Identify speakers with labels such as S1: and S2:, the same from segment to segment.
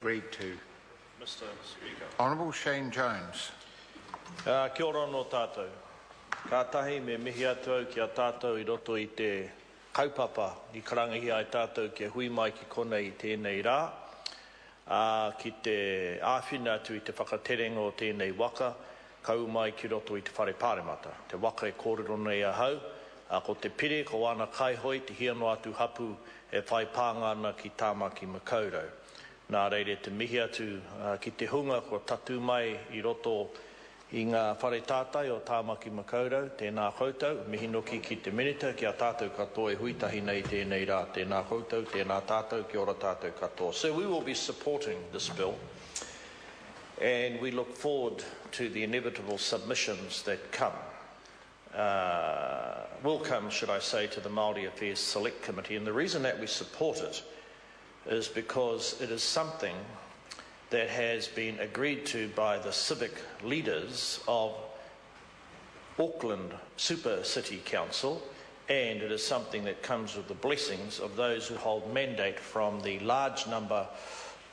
S1: Agreed to.
S2: Mr. Speaker.
S1: Honourable Shane Jones.
S2: Kia ora no tātou. Ka tahi me mihi atu au ki a tātou I roto I te kaupapa I karangahi ai tātou ki hui mai ki konei I tēnei rā. Ki te āwhina atu I te whakaterenga o tēnei waka, kau mai ki roto I te whare pāremata. Te waka e kōrero nei a hau, ko te pire, ko ana kaihoi, te hiano atu hapu e whai pāngana ki Tamaki Makaurau. Nā reire te mihi atu ki te hunga ko tatu mai I roto I ngā whare tātai o Tamaki Makaurau, tēnā koutou, mihi noki ki te minita, ki a tātou katoa e huitahi nei tēnei rā, tēnā koutou, tēnā tātou, ki ora tātou katoa. So we will be supporting this bill, and we look forward to the inevitable submissions that will come, should I say, to the Māori Affairs Select Committee. And the reason that we support it is because it is something that has been agreed to by the civic leaders of Auckland Super City Council, and it is something that comes with the blessings of those who hold mandate from the large number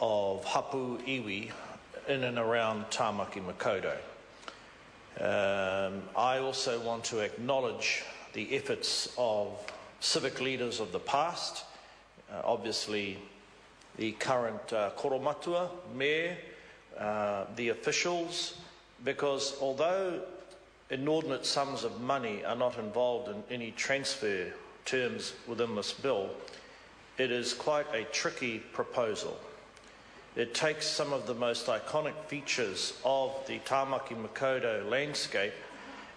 S2: of hapu iwi in and around Tamaki Makaurau. I also want to acknowledge the efforts of civic leaders of the past, obviously the current koromatua, mayor, the officials, because although inordinate sums of money are not involved in any transfer terms within this bill, it is quite a tricky proposal. It takes some of the most iconic features of the Tamaki Makaurau landscape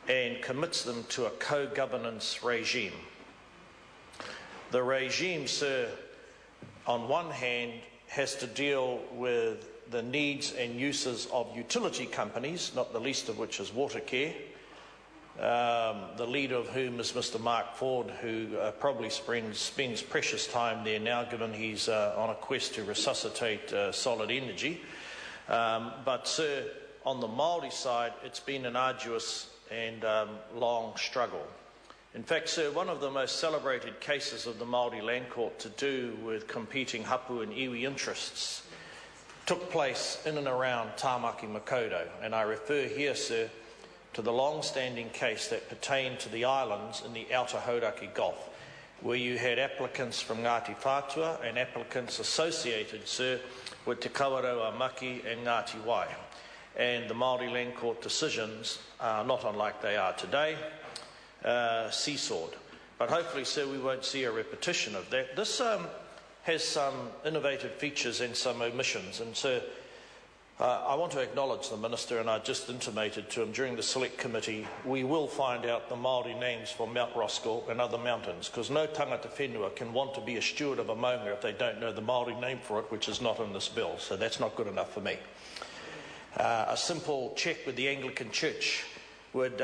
S2: and commits them to a co-governance regime. The regime, sir, on one hand, has to deal with the needs and uses of utility companies, not the least of which is Watercare, the leader of whom is Mr. Mark Ford, who probably spends precious time there now, given he's on a quest to resuscitate solid energy. But, sir, on the Māori side, it's been an arduous and long struggle. In fact, sir, one of the most celebrated cases of the Māori Land Court to do with competing hapu and iwi interests took place in and around Tamaki Makaurau, and I refer here, sir, to the long-standing case that pertained to the islands in the outer Hauraki Gulf, where you had applicants from Ngāti Whātua and applicants associated, sir, with Te Kawarau Maki and Ngāti Wai. And the Māori Land Court decisions are not unlike they are today, seesawed. But hopefully, sir, we won't see a repetition of that. This has some innovative features and some omissions, and sir, I want to acknowledge the Minister, and I just intimated to him during the Select Committee we will find out the Māori names for Mount Roskill and other mountains, because no tangata whenua can want to be a steward of a maunga if they don't know the Māori name for it, which is not in this bill, so that's not good enough for me. A simple check with the Anglican Church would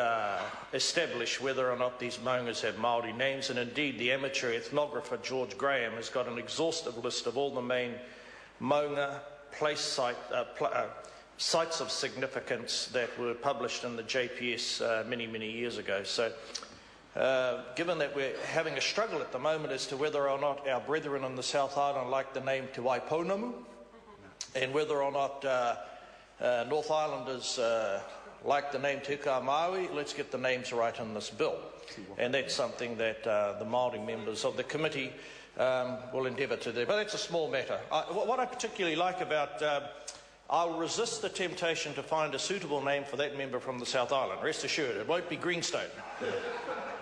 S2: establish whether or not these maungas have Māori names, and indeed the amateur ethnographer George Graham has got an exhaustive list of all the main maunga sites of significance that were published in the JPS many years ago. So given that we're having a struggle at the moment as to whether or not our brethren in the South Island like the name Te Waiponamu, and whether or not North Islanders like the name Te Maui, let's get the names right in this bill. And that's something that the Māori members of the committee will endeavour to do. But that's a small matter. What I particularly like about, I'll resist the temptation to find a suitable name for that member from the South Island. Rest assured, it won't be Greenstone.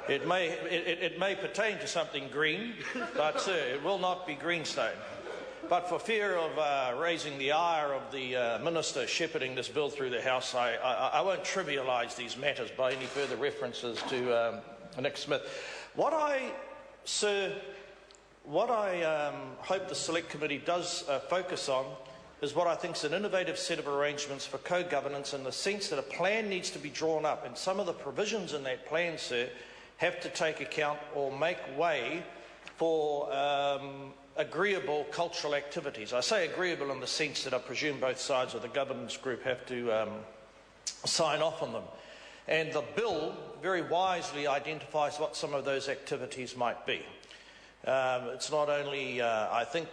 S2: It may pertain to something green, but sir, it will not be Greenstone. But for fear of raising the ire of the Minister shepherding this bill through the House, I won't trivialise these matters by any further references to Nick Smith. What I hope the Select Committee does focus on is what I think is an innovative set of arrangements for co-governance, in the sense that a plan needs to be drawn up, and some of the provisions in that plan, sir, have to take account or make way for agreeable cultural activities. I say agreeable in the sense that I presume both sides of the governance group have to sign off on them. And the bill very wisely identifies what some of those activities might be. It's not only, I think,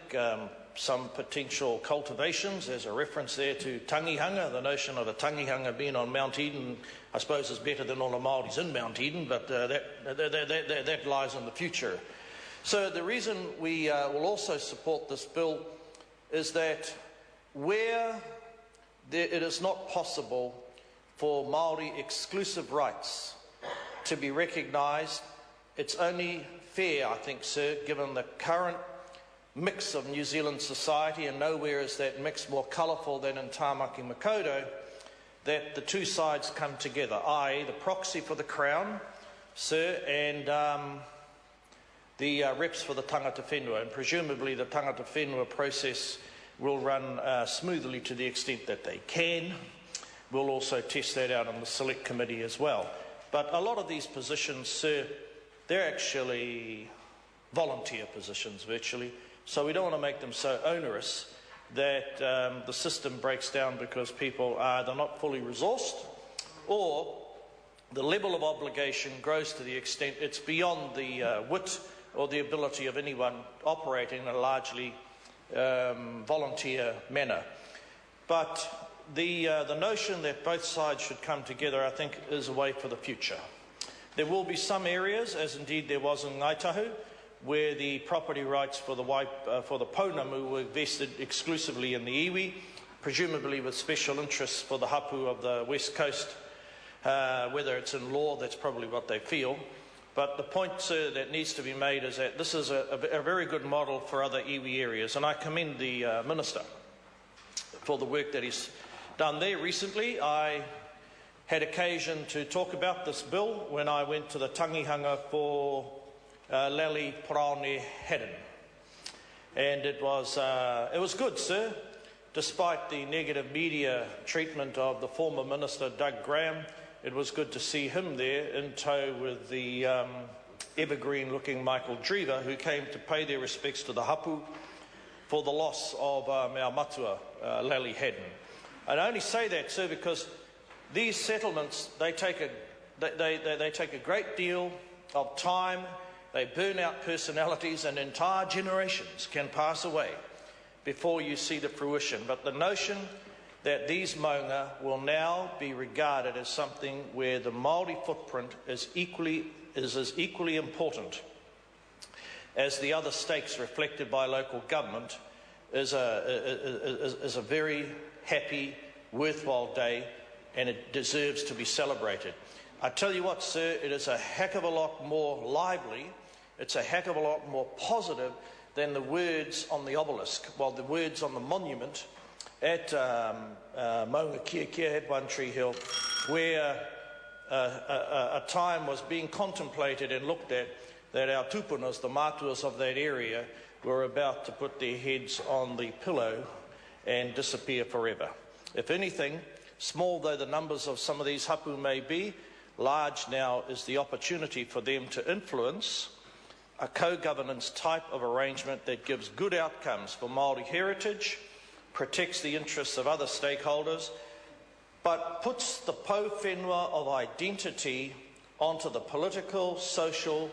S2: some potential cultivations. There's a reference there to tangihanga. The notion of a tangihanga being on Mount Eden, I suppose, is better than all the Māoris in Mount Eden, but that lies in the future. So the reason we will also support this bill is that where it is not possible for Māori exclusive rights to be recognised, it's only fair, I think, sir, given the current mix of New Zealand society, and nowhere is that mix more colourful than in Tamaki Makaurau, that the two sides come together, i.e. the proxy for the Crown, sir, and the reps for the tangata whenua, and presumably the tangata whenua process will run smoothly to the extent that they can. We'll also test that out on the select committee as well. But a lot of these positions, sir, they're actually volunteer positions virtually, so we don't want to make them so onerous that the system breaks down because people are either not fully resourced or the level of obligation grows to the extent it's beyond the wit or the ability of anyone operating in a largely volunteer manner. But the notion that both sides should come together, I think, is a way for the future. There will be some areas, as indeed there was in Ngaitahu, where the property rights for the Pounamu were vested exclusively in the iwi, presumably with special interests for the hapu of the West Coast. Whether it's in law, that's probably what they feel. But the point, sir, that needs to be made is that this is a very good model for other iwi areas, and I commend the Minister for the work that he's done there. Recently, I had occasion to talk about this bill when I went to the tangihanga for Lally Praone Hedden. And it was good, sir, despite the negative media treatment of the former Minister Doug Graham. It was good to see him there in tow with the evergreen-looking Michael Drever, who came to pay their respects to the hapu for the loss of our matua, Lally Hedden. I only say that, sir, because these settlements, they take a great deal of time. They burn out personalities, and entire generations can pass away before you see the fruition. But the notion that these maunga will now be regarded as something where the Māori footprint is as equally important as the other stakes reflected by local government is a very happy, worthwhile day, and it deserves to be celebrated. I tell you what, sir, it is a heck of a lot more lively, it's a heck of a lot more positive than the words on the obelisk, well, the words on the monument at Maunga Kia at One Tree Hill, where a time was being contemplated and looked at that our tupunas, the mātuas of that area, were about to put their heads on the pillow and disappear forever. If anything, small though the numbers of some of these hapu may be, large now is the opportunity for them to influence a co-governance type of arrangement that gives good outcomes for Māori heritage, protects the interests of other stakeholders, but puts the po whenua of identity onto the political, social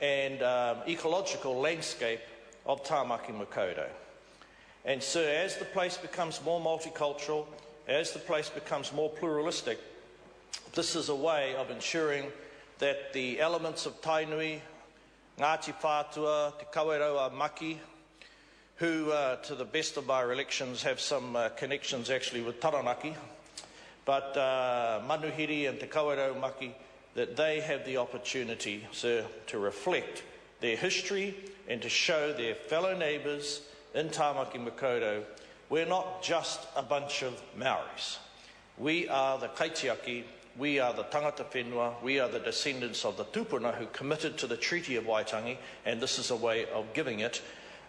S2: and ecological landscape of Tamaki Makaurau. And sir, as the place becomes more multicultural, as the place becomes more pluralistic, this is a way of ensuring that the elements of Tainui, Ngāti Whātua, Te Kawerau Maki, who, to the best of my recollections, have some connections actually with Taranaki, but Manuhiri and Te Kawerau Maki, that they have the opportunity, sir, to reflect their history and to show their fellow neighbours in Tamaki Makaurau we're not just a bunch of Maoris. We are the Kaitiaki, we are the tangata whenua, we are the descendants of the tupuna who committed to the Treaty of Waitangi, and this is a way of giving it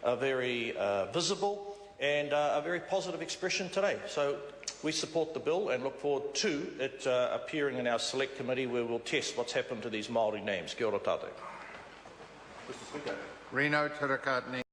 S2: a very visible and a very positive expression today. So we support the bill and look forward to it appearing in our select committee where we'll test what's happened to these Māori names. Kia ora tātou.
S1: Reno Tirakatini.